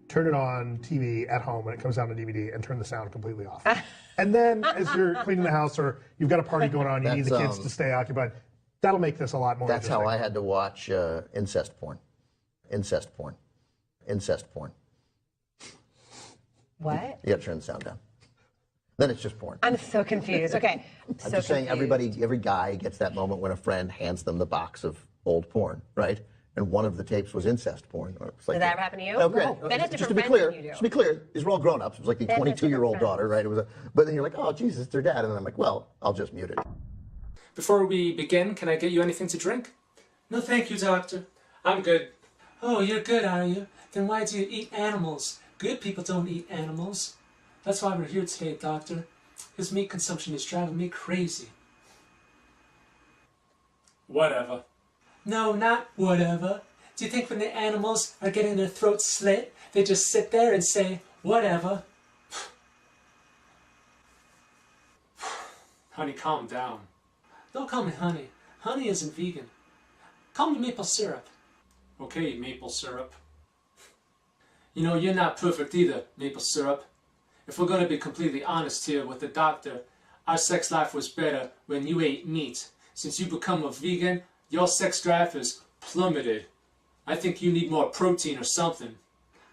turn it on TV at home when it comes down to DVD, and turn the sound completely off. And then as you're cleaning the house or you've got a party going on, you need the kids to stay occupied. That'll make this a lot more interesting. That's how I had to watch incest porn. Incest porn. Incest porn. What? You got to turn the sound down. Then it's just porn. I'm so confused. Okay. I'm just saying every guy gets that moment when a friend hands them the box of old porn, right? And one of the tapes was incest porn. Or it's like, did that ever happen to you? Okay. No. Ben has Just to different be friends clear, than you do. just to be clear, these were all grown-ups. It was like the Ben has 22-year-old different daughter, right? It was but then you're like, oh, Jesus, it's their dad. And then I'm like, well, I'll just mute it. Before we begin, can I get you anything to drink? No, thank you, doctor. I'm good. Oh, you're good, are you? Then why do you eat animals? Good people don't eat animals. That's why we're here today, doctor. His meat consumption is driving me crazy. Whatever. No, not whatever. Do you think when the animals are getting their throats slit, they just sit there and say, whatever? Honey, calm down. Don't call me honey. Honey isn't vegan. Call me maple syrup. Okay, maple syrup. You know, you're not perfect either, maple syrup. If we're going to be completely honest here with the doctor, our sex life was better when you ate meat. Since you become a vegan, your sex drive has plummeted. I think you need more protein or something.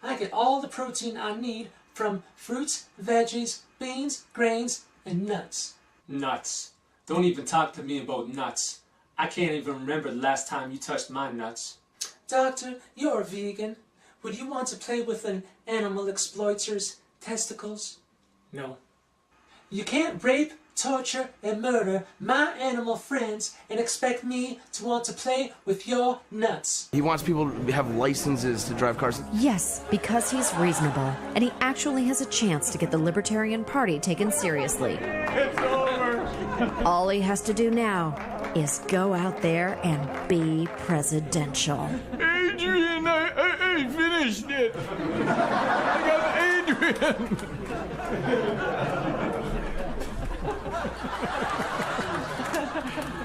I get all the protein I need from fruits, veggies, beans, grains, and nuts. Nuts. Don't even talk to me about nuts. I can't even remember the last time you touched my nuts. Doctor, you're a vegan. Would you want to play with an animal exploiter's testicles? No. You can't rape, torture, and murder my animal friends and expect me to want to play with your nuts. He wants people to have licenses to drive cars. Yes, because he's reasonable, and he actually has a chance to get the Libertarian Party taken seriously. It's over. All he has to do now is go out there and be presidential. Adrian, I finished it. I got Adrian.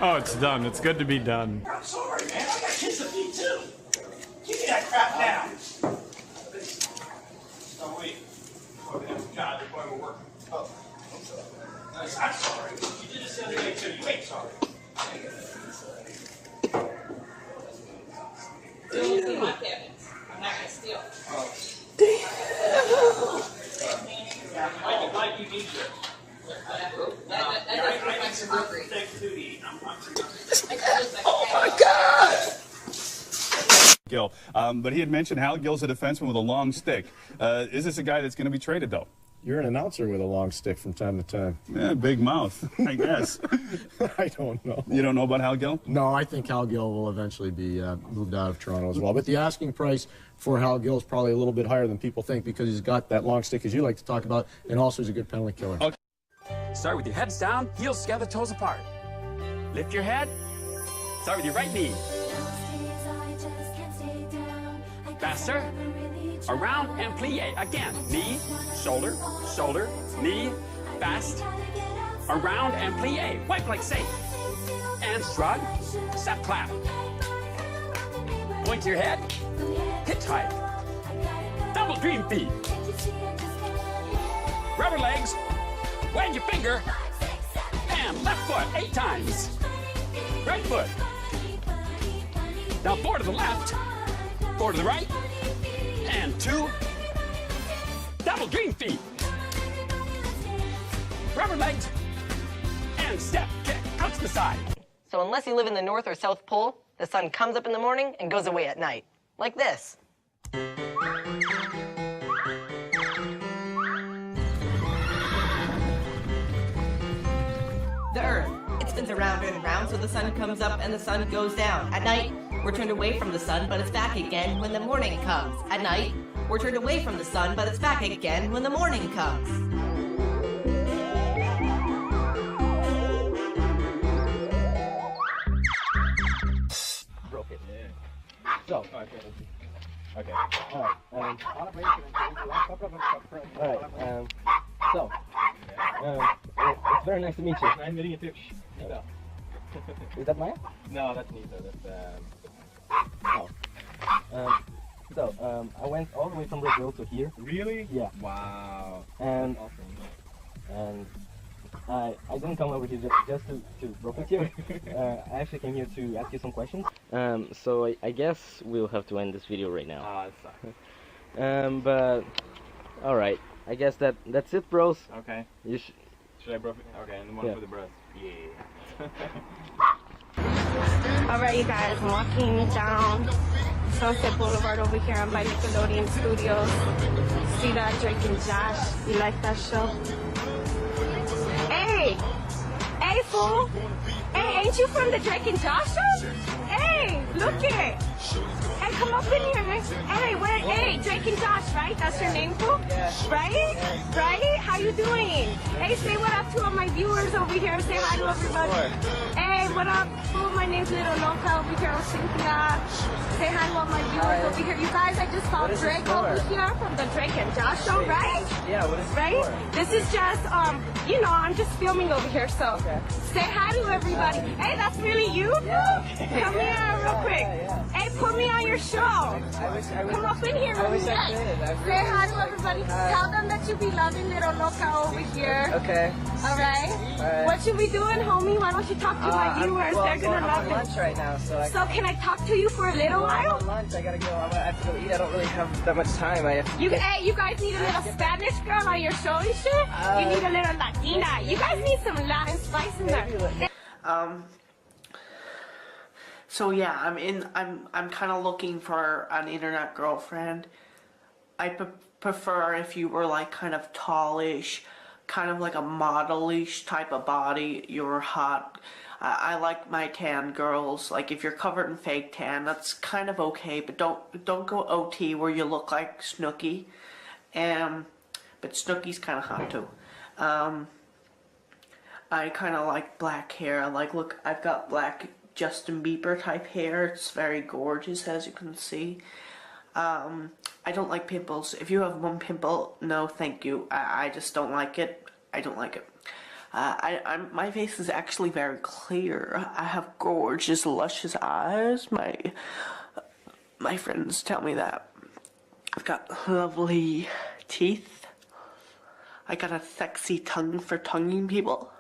Oh, it's done. It's good to be done. I'm sorry, man. I got kids to feed too. Give me that crap now. Oh, wait. Okay. God, that's why we're working. Oh, I'm sorry. Nice. I'm sorry. You did this the other day too. You ain't sorry. Don't see my cabinets. I'm not gonna steal. Oh. Damn. Why do you need this? Oh my God! Gill. But he had mentioned Hal Gill's a defenseman with a long stick. Is this a guy that's going to be traded, though? You're an announcer with a long stick from time to time. Yeah, big mouth, I guess. I don't know. You don't know about Hal Gill? No, I think Hal Gill will eventually be moved out of Toronto as well. But the asking price for Hal Gill is probably a little bit higher than people think because he's got that long stick, as you like to talk about, and also he's a good penalty killer. Okay. Start with your heads down, heels together, toes apart. Lift your head. Start with your right knee. Faster. Around and plie. Again. Knee, shoulder, shoulder, knee, fast. Around and plie. Wipe like safe. And shrug. Step clap. Point to your head. Hitchhike. Double dream feet. Rubber legs. Wag your finger. And left foot 8 times. Right foot. Now 4 to the left. 4 to the right. And 2. Double dream feet. Rubber legs. And step, kick, out to the side. So unless you live in the North or South Pole, the sun comes up in the morning and goes away at night. Like this. The Earth. It spins around and around, so the sun comes up and the sun goes down. At night, we're turned away from the sun, but it's back again when the morning comes. At night, we're turned away from the sun, but it's back again when the morning comes. Broke it. Yeah. So. Okay. All right. On a break. All right. So. It's very nice to meet you. I'm meeting you too. No. Is that mine? No, that's Nita. That's Oh. So, I went all the way from Brazil to here. Really? Yeah. Wow. And I didn't come over here just to rope with you. I actually came here to ask you some questions. So I guess we'll have to end this video right now. Ah, that sucks. But all right. I guess that's it, bros. Okay. You should I broke it? Okay, and the one for the bros. Yeah. Alright, you guys, I'm walking down Sunset Boulevard over here on by Nickelodeon Studios. See that Drake and Josh? You like that show? Hey! Hey, fool! Hey, ain't you from the Drake and Josh show? Hey, look it! Hey, come up in here, man. Hey, hey, Drake and Josh, right? That's your name, fool? Yeah. Right? Right? How you doing? Hey, say what up to all my viewers over here. Say hi to everybody. Hey, what up, fool? My name's Little Loca over here on Cynthia. Say hi to all my viewers over here. You guys, I just saw Drake over here from the Drake and Josh show, right? Yeah, what is it right? for? This is just, you know, I'm just filming over here, so say hi to everybody. Hey, that's really you? Yeah. Come here real quick. Hey, put me on your show. Come up in here. Say hi to everybody. Tell them that you be loving Little Loca over here. Okay. All right. What should we doing, homie? Why don't you talk to my viewers? They're gonna love it. Lunch right now, so can I talk to you for a little while? Lunch. I gotta go. I have to go eat. I don't really have that much time. Hey, you guys need a little Spanish girl on your show and shit? You need a little Latina. You guys need some Latin spice in there. So yeah, I'm kind of looking for an internet girlfriend. I prefer if you were like kind of tallish, kind of like a modelish type of body. You're hot. I like my tan girls. Like if you're covered in fake tan, that's kind of okay, but don't go OT where you look like Snooki. But Snooki's kind of hot too. I kind of like black hair. Look, I've got black Justin Bieber type hair. It's very gorgeous, as you can see. I don't like pimples. If you have one pimple, no thank you. I just don't like it. I don't like it. My face is actually very clear. I have gorgeous, luscious eyes. My friends tell me that. I've got lovely teeth. I got a sexy tongue for tonguing people.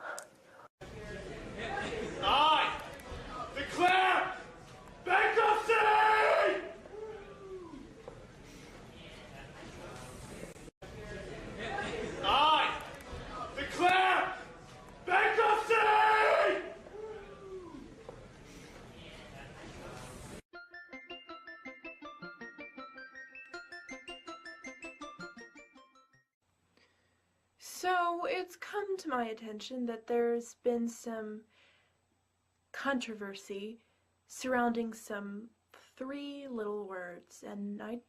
I declare bankruptcy! I declare bankruptcy! So it's come to my attention that there's been some controversy surrounding some 3 little words, and I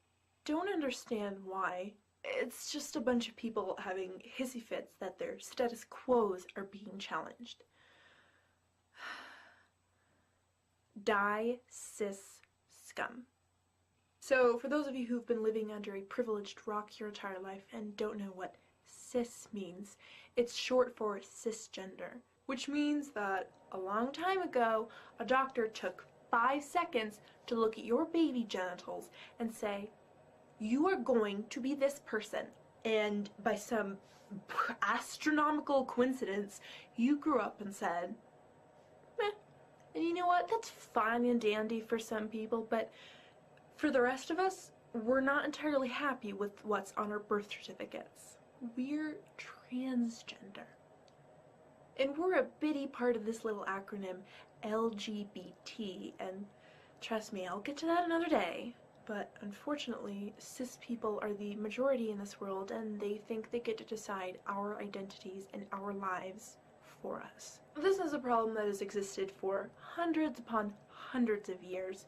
don't understand why. It's just a bunch of people having hissy fits that their status quos are being challenged. Die, cis, scum. So for those of you who've been living under a privileged rock your entire life and don't know what cis means, it's short for cisgender, which means that a long time ago, a doctor took 5 seconds to look at your baby genitals and say, you are going to be this person, and by some astronomical coincidence, you grew up and said, meh. And you know what, that's fine and dandy for some people, but for the rest of us, we're not entirely happy with what's on our birth certificates. We're transgender. And we're a bitty part of this little acronym, LGBT, and trust me, I'll get to that another day. But unfortunately, cis people are the majority in this world, and they think they get to decide our identities and our lives for us. This is a problem that has existed for hundreds upon hundreds of years.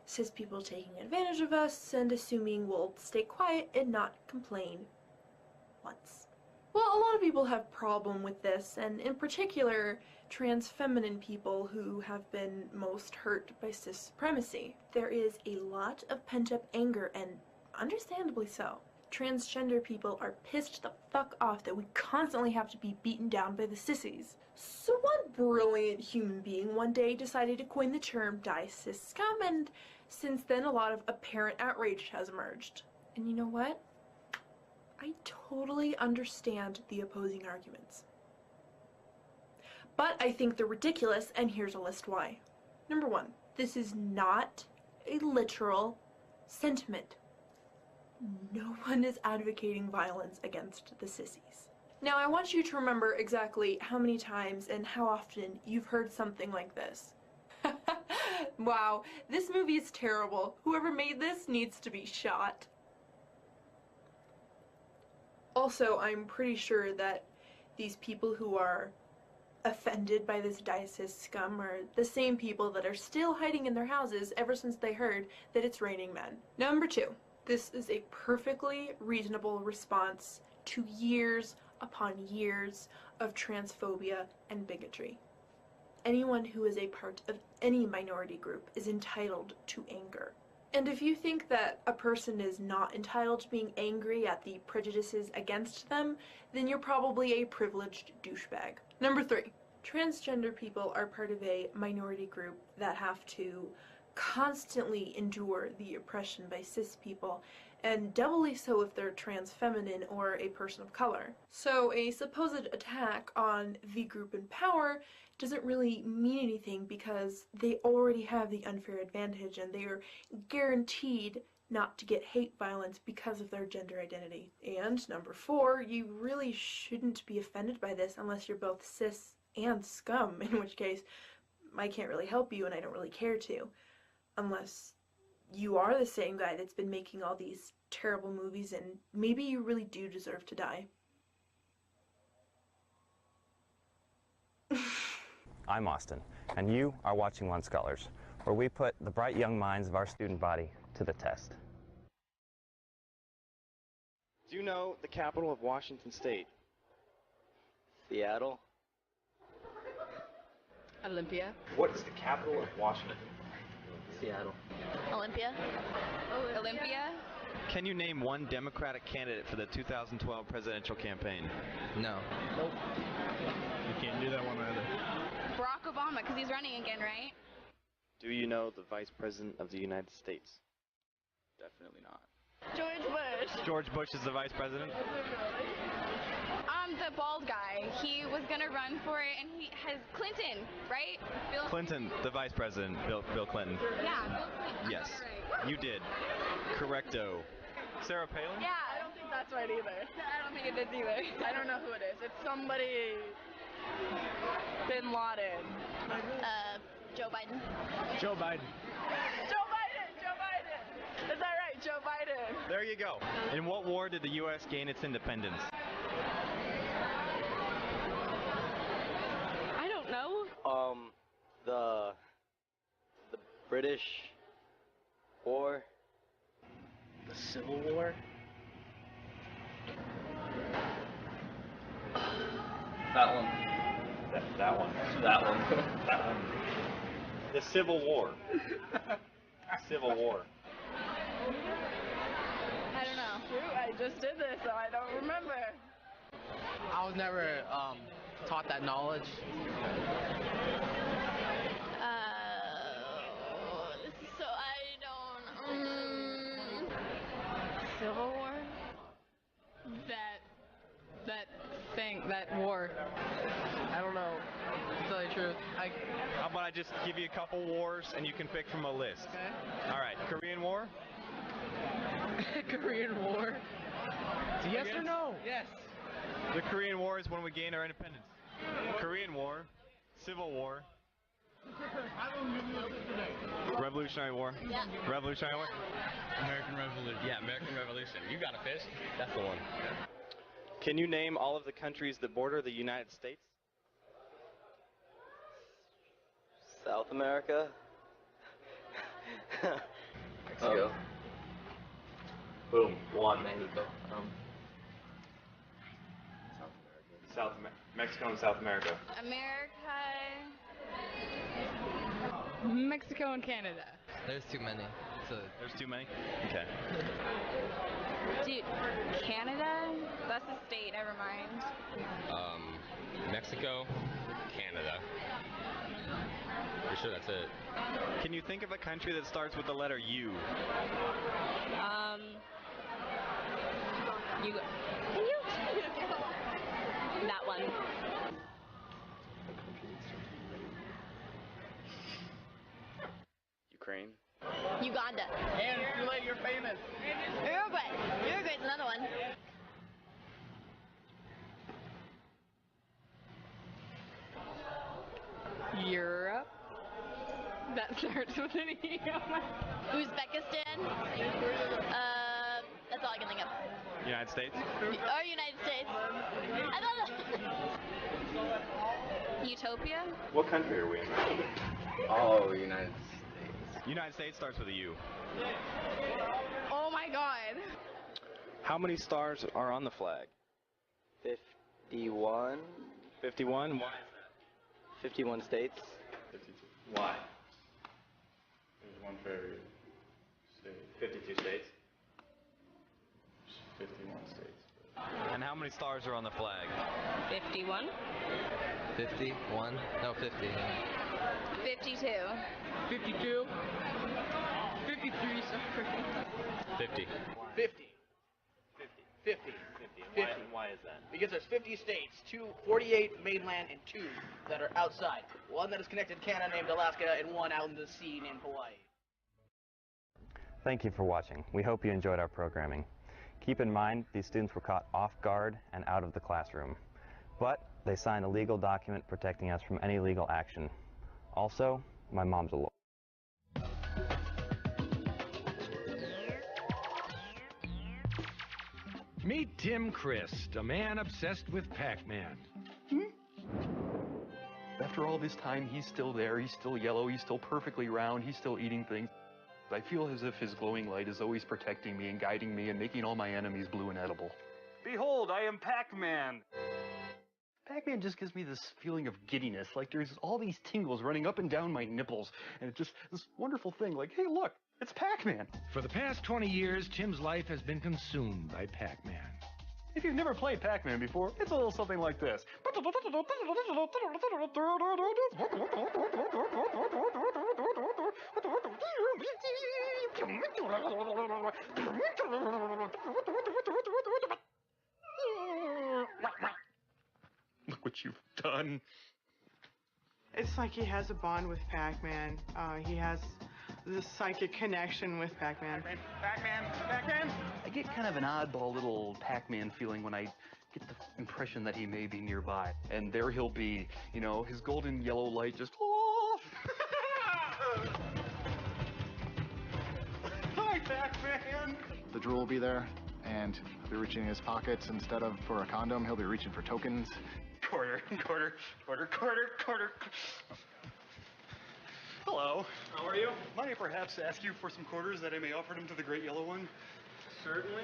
Cis people taking advantage of us and assuming we'll stay quiet and not complain once. Well, a lot of people have problem with this, and in particular, trans feminine people who have been most hurt by cis supremacy. There is a lot of pent-up anger, and understandably so. Transgender people are pissed the fuck off that we constantly have to be beaten down by the sissies. So one brilliant human being one day decided to coin the term die cis scum, and Since then, a lot of apparent outrage has emerged. And you know what? I totally understand the opposing arguments. But I think they're ridiculous, and here's a list why. Number one, this is not a literal sentiment. No one is advocating violence against the sissies. Now, I want you to remember exactly how many times and how often you've heard something like this. Wow, this movie is terrible. Whoever made this needs to be shot. Also, I'm pretty sure that these people who are offended by this diocese scum are the same people that are still hiding in their houses ever since they heard that it's raining men. Number two, this is a perfectly reasonable response to years upon years of transphobia and bigotry. Anyone who is a part of any minority group is entitled to anger. And if you think that a person is not entitled to being angry at the prejudices against them, then you're probably a privileged douchebag. Number three, transgender people are part of a minority group that have to constantly endure the oppression by cis people, and doubly so if they're trans feminine or a person of color. So a supposed attack on the group in power doesn't really mean anything because they already have the unfair advantage and they are guaranteed not to get hate violence because of their gender identity. And number four, you really shouldn't be offended by this unless you're both cis and scum, in which case I can't really help you and I don't really care to. Unless you are the same guy that's been making all these terrible movies and maybe you really do deserve to die. I'm Austin, and you are watching One Scholars, where we put the bright young minds of our student body to the test. Do you know the capital of Washington State? Seattle. Olympia. What is the capital of Washington? Seattle. Olympia. Olympia. Can you name one Democratic candidate for the 2012 presidential campaign? No. Nope. You can't do that one either. Barack Obama, because he's running again, right? Do you know the Vice President of the United States? Definitely not. George Bush. George Bush is the Vice President? The bald guy. He was gonna run for it, and he has Clinton, right? Bill Clinton, the Vice President, Bill Clinton. Yeah, Bill Clinton. Yes, Right. you did. Correcto. Sarah Palin? Yeah, I don't think that's right either. I don't think it is either. I don't know who it is. It's somebody. Bin Laden. Joe Biden. Joe Biden. Joe Biden. Joe Biden. Is that right, Joe Biden? There you go. In what war did the U.S. gain its independence? I don't know. The British War. The Civil War. That one. That one. That one. That one. The Civil War. Civil War. I don't know. Shoot, I just did this, so I don't remember. I was never taught that knowledge. So I don't. Civil War? That war. I don't know. To tell you the truth, How about I just give you a couple wars and you can pick from a list? Okay. All right. Korean War? Korean War. Yes or no? Yes. The Korean War is when we gained our independence. Korean War, Civil War, Revolutionary War. Yeah. Revolutionary War. American Revolution. Yeah, American Revolution. You got a fish? That's the one. Can you name all of the countries that border the United States? South America. Mexico. Boom. One. Mexico. Mexico and South America. Mexico and Canada. There's too many. So There's too many? Okay. Dude, Canada? That's a state, never mind. Mexico, Canada. Pretty sure that's it. Can you think of a country that starts with the letter U? That one. Ukraine. Uganda. And too late, you're famous. Uruguay. Uruguay's another one. Europe. That starts with an E. Uzbekistan. That's all I can think of. United States. Or United States. I thought Utopia? What country are we in? Oh, United States. United States starts with a U. Oh my god. How many stars are on the flag? 51. 51? Why is that? 51 states. 52. Why? There's one for every state. 52 states. 51 states. And how many stars are on the flag? 51. 51? No, 50. 52. 52. 53, sorry. 50. 50. 50. 50. Why is that? Because there's 50 states, 48 mainland, and 2 that are outside. One that is connected to Canada named Alaska, and one out in the sea named Hawaii. Thank you for watching. We hope you enjoyed our programming. Keep in mind, these students were caught off guard and out of the classroom. But they signed a legal document protecting us from any legal action. Also, my mom's a lawyer. Meet Tim Christ, a man obsessed with Pac-Man. After all this time, he's still there, he's still yellow, he's still perfectly round, he's still eating things. I feel as if his glowing light is always protecting me and guiding me and making all my enemies blue and edible. Behold, I am Pac-Man! Pac-Man just gives me this feeling of giddiness, like there's all these tingles running up and down my nipples, and it's just this wonderful thing, like, hey, look, it's Pac-Man! For the past 20 years, Tim's life has been consumed by Pac-Man. If you've never played Pac-Man before, it's a little something like this. Look what you've done. It's like he has a bond with Pac-Man. He has this psychic connection with Pac-Man. Pac-Man! I get kind of an oddball little Pac-Man feeling when I get the impression that he may be nearby. And there he'll be, you know, his golden yellow light just... Hi, Pac-Man! The drool will be there, and he'll be reaching in his pockets. Instead of for a condom, he'll be reaching for tokens. Quarter. Hello. How are you? Might I perhaps ask you for some quarters that I may offer them to the great yellow one? Certainly.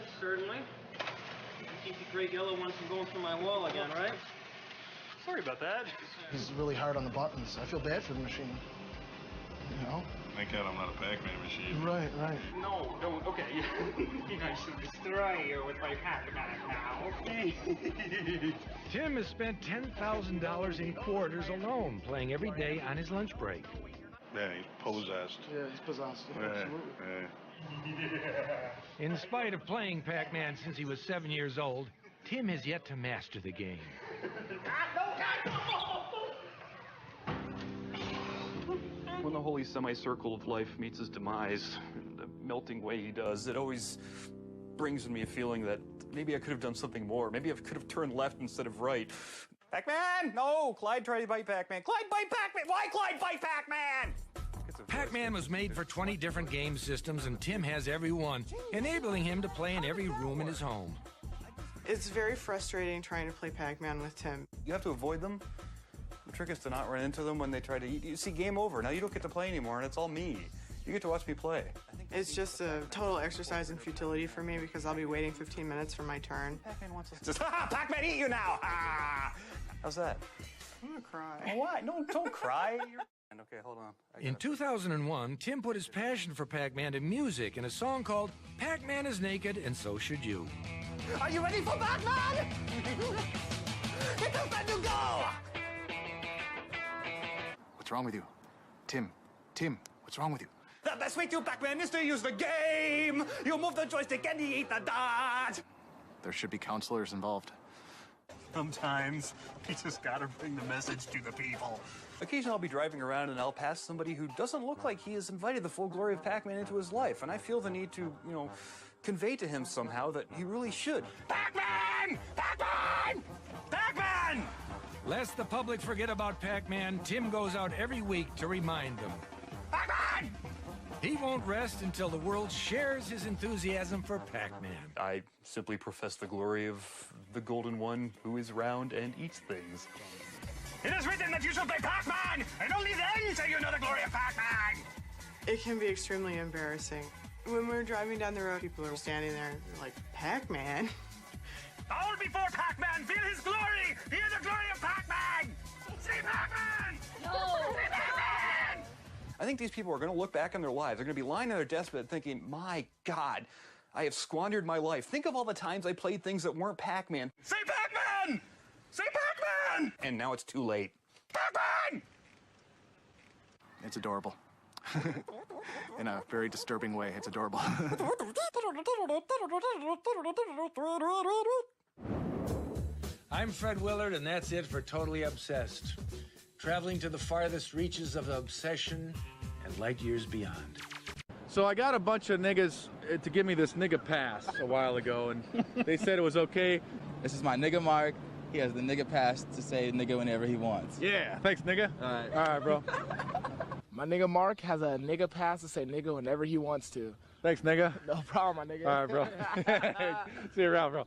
You can keep the great yellow one from going through my wall again, right? Sorry about that. He's really hard on the buttons. I feel bad for the machine. You know? Thank God I'm not a Pac-Man machine. Right. No, don't. Okay. I should destroy you with my Pac-Man now. Okay. Tim has spent $10,000 in quarters alone, playing every day on his lunch break. Yeah, he's possessed. Yeah, he's possessed. Absolutely. In spite of playing Pac-Man since he was 7 years old, Tim has yet to master the game. When the holy semicircle of life meets his demise, the melting way he does, it always brings me a feeling that maybe I could have done something more. Maybe I could have turned left instead of right. Pac-Man! No! Clyde tried to bite Pac-Man. Clyde bite Pac-Man! Why Clyde bite Pac-Man? Pac-Man was made for 20 different game systems, and Tim has every one, enabling him to play in every room in his home. It's very frustrating trying to play Pac-Man with Tim. You have to avoid them. The trick is to not run into them when they try to eat. You see, game over. Now you don't get to play anymore, and it's all me. You get to watch me play. It's just a total exercise in futility for me because I'll be waiting 15 minutes for my turn. Pac-Man wants us to... Ha! Pac-Man eat you now! Ha! How's that? I'm gonna cry. Oh, why? No, don't cry. Okay, hold on. In 2001, Tim put his passion for Pac-Man to music in a song called Pac-Man is Naked and So Should You. Are you ready for Pac-Man? It's time to go! What's wrong with you? Tim, what's wrong with you? The best way to Pac-Man is to use the game. You move the joystick and you eat the dot. There should be counselors involved. Sometimes you just gotta bring the message to the people. Occasionally I'll be driving around and I'll pass somebody who doesn't look like he has invited the full glory of Pac-Man into his life, and I feel the need to, convey to him somehow that he really should. Pac-Man! Pac-Man! Pac-Man! Lest the public forget about Pac-Man, Tim goes out every week to remind them. Pac-Man! He won't rest until the world shares his enthusiasm for Pac-Man. I simply profess the glory of the Golden One who is round and eats things. It is written that you shall play Pac-Man, and only then shall you know the glory of Pac-Man! It can be extremely embarrassing. When we're driving down the road, people are standing there like, Pac-Man? All before Pac-Man, feel his glory! Hear the glory of Pac-Man! See Pac-Man! No! See Pac-Man! I think these people are going to look back on their lives. They're going to be lying on their deathbed thinking, my God, I have squandered my life. Think of all the times I played things that weren't Pac-Man. Say Pac-Man! Say Pac-Man! And now it's too late. Pac-Man! It's adorable. In a very disturbing way, it's adorable. I'm Fred Willard, and that's it for Totally Obsessed. Traveling to the farthest reaches of obsession and light years beyond. So I got a bunch of niggas to give me this nigga pass a while ago, and they said it was okay. This is my nigga Mark. He has the nigga pass to say nigga whenever he wants. Yeah, thanks nigga. All right, bro. My nigga Mark has a nigga pass to say nigga whenever he wants to. Thanks nigga. No problem, my nigga. All right, bro. See you around, bro.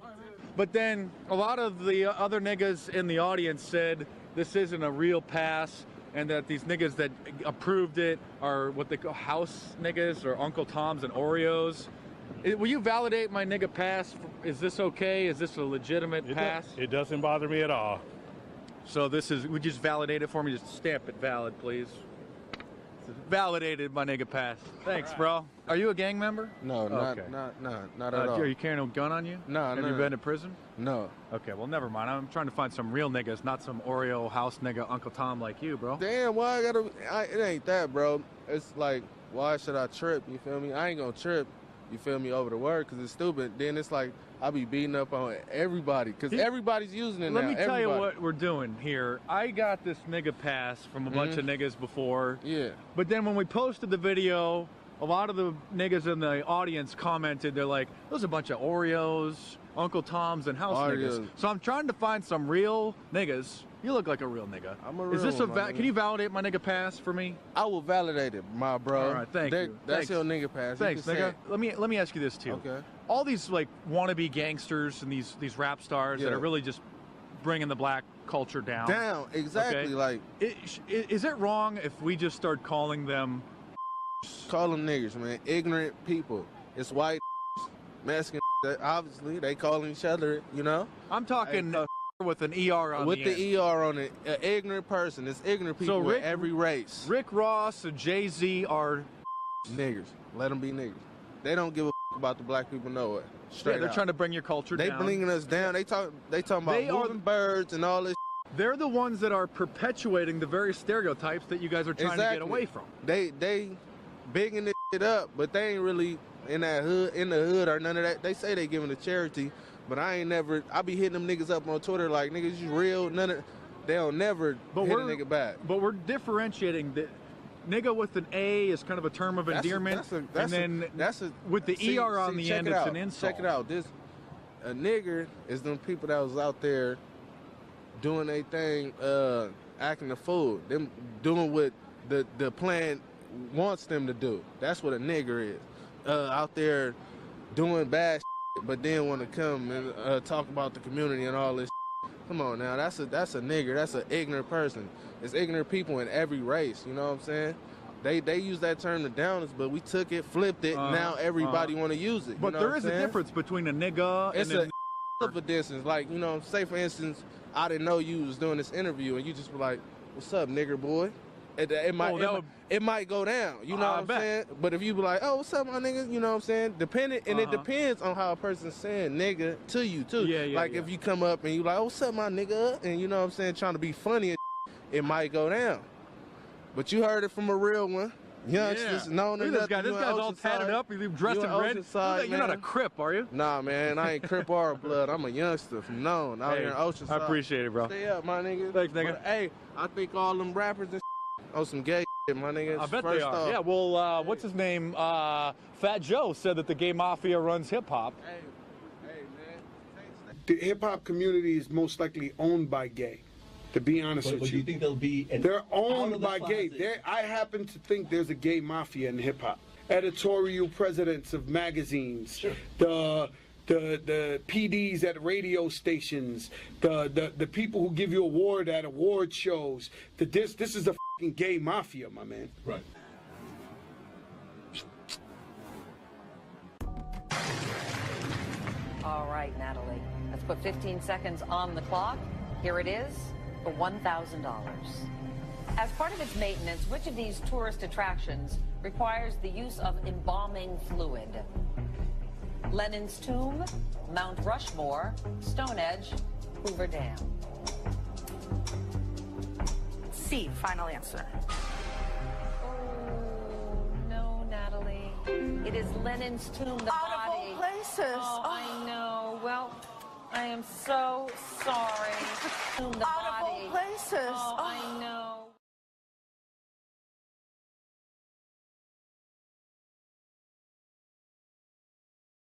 But then a lot of the other niggas in the audience said this isn't a real pass, and that these niggas that approved it are what they call house niggas or Uncle Toms and Oreos. Will you validate my nigga pass? Is this okay? Is this a legitimate pass? It doesn't bother me at all. So this is, would you just validate it for me? Just stamp it valid, please. Validated my nigga pass. Thanks, bro. Are you a gang member? No, Okay. not at all. Are you carrying a gun on you? No, Have you been to prison? No. Okay, well, never mind. I'm trying to find some real niggas, not some Oreo house nigga Uncle Tom like you, bro. Damn, why it ain't that, bro. It's like, why should I trip, you feel me? I ain't gonna trip, you feel me, over the word, because it's stupid. Then it's like, I be beating up on everybody, because everybody's using it now. Let me tell you what we're doing here. I got this nigga pass from a bunch of niggas before. Yeah. But then when we posted the video, a lot of the niggas in the audience commented, they're like, those are a bunch of Oreos, Uncle Toms, and house niggas. So I'm trying to find some real niggas. You look like a real nigga. I'm a real Is this one, my nigga. Can you validate my nigga pass for me? I will validate it, my bro. All right, thank you. That's Thanks. your nigga pass. Thanks, You can nigga. say- Let me ask you this too. Okay. All these like wannabe gangsters and these rap stars that Yeah. are really just bringing the black culture down. Down, exactly. Okay? Like, Is it wrong if we just start calling them? Call them niggers, man. Ignorant people. It's white, Mexican. Obviously, they call each other. You know. I'm talking with an ER on with the the end. ER on it. An ignorant person. It's ignorant people with every race. Rick Ross and Jay-Z are niggers. Let them be niggers. They don't give a about the black people nowhere. Straight they're out. trying to bring your culture They down. bringing us down. They talking about moving birds and all this. They're the ones that are perpetuating the very stereotypes that you guys are trying to get away from. They bigging this shit up, but they ain't really in the hood or none of that. They say they giving to charity, but I be hitting them niggas up on Twitter like, niggas, you real? They don't never hit a nigga back. But we're differentiating that nigga with an A is kind of a term of endearment, with the see, ER on the check end, it it's out. an insult. Check it out. A nigger is them people that was out there doing their thing, acting a fool. Them doing what the plan wants them to do. That's what a nigger is. Out there doing bad shit, but then want to come and talk about the community and all this shit. Come on now, that's a nigger. That's an ignorant person. It's ignorant people in every race. You know what I'm saying? They use that term to down us, but we took it, flipped it. Now everybody want to use it. But you know there what is I'm a saying? difference between a nigga It's and of a distance. Like, you know, say for instance, I didn't know you was doing this interview, and you just were like, "What's up, nigger boy?" It might go down. You know what I'm saying? But if you be like, "Oh, what's up, my nigga?" You know what I'm saying? It depends on how a person's saying nigga to you too. Like if you come up and you like, "Oh, what's up, my nigga?" and you know what I'm saying, trying to be funny, it might go down. But you heard it from a real one. Youngsters, known Look to at this guy. nothing. This You guy's in all tatted Oceanside. up. He's dressed You in in red. Oceanside, You're not a man. Crip, are you? Nah, man, I ain't Crip or Blood. I'm a youngster from known out here in Oceanside. I appreciate it, bro. Stay up, my nigga. Thanks, nigga. But, hey, I think all them rappers and on some gay shit, my nigga. I bet First they are. off. Yeah, well, what's his name? Fat Joe said that the gay mafia runs hip-hop. The hip-hop community is most likely owned by gay. To be honest with But you, you think they'll be they're out owned of the by gay. closet? I happen to think there's a gay mafia in hip hop. Editorial presidents of magazines, the PDs at radio stations, the people who give you award at award shows. This is a fucking gay mafia, my man. Right. All right, Natalie. Let's put 15 seconds on the clock. Here it is for $1,000. As part of its maintenance, which of these tourist attractions requires the use of embalming fluid? Lenin's Tomb, Mount Rushmore, Stonehenge, Hoover Dam. C, final answer. No, Natalie. It is Lenin's Tomb, the Out of body. all places. Oh, I know. Well, I am so sorry. The Out of all body. places. Oh, I know.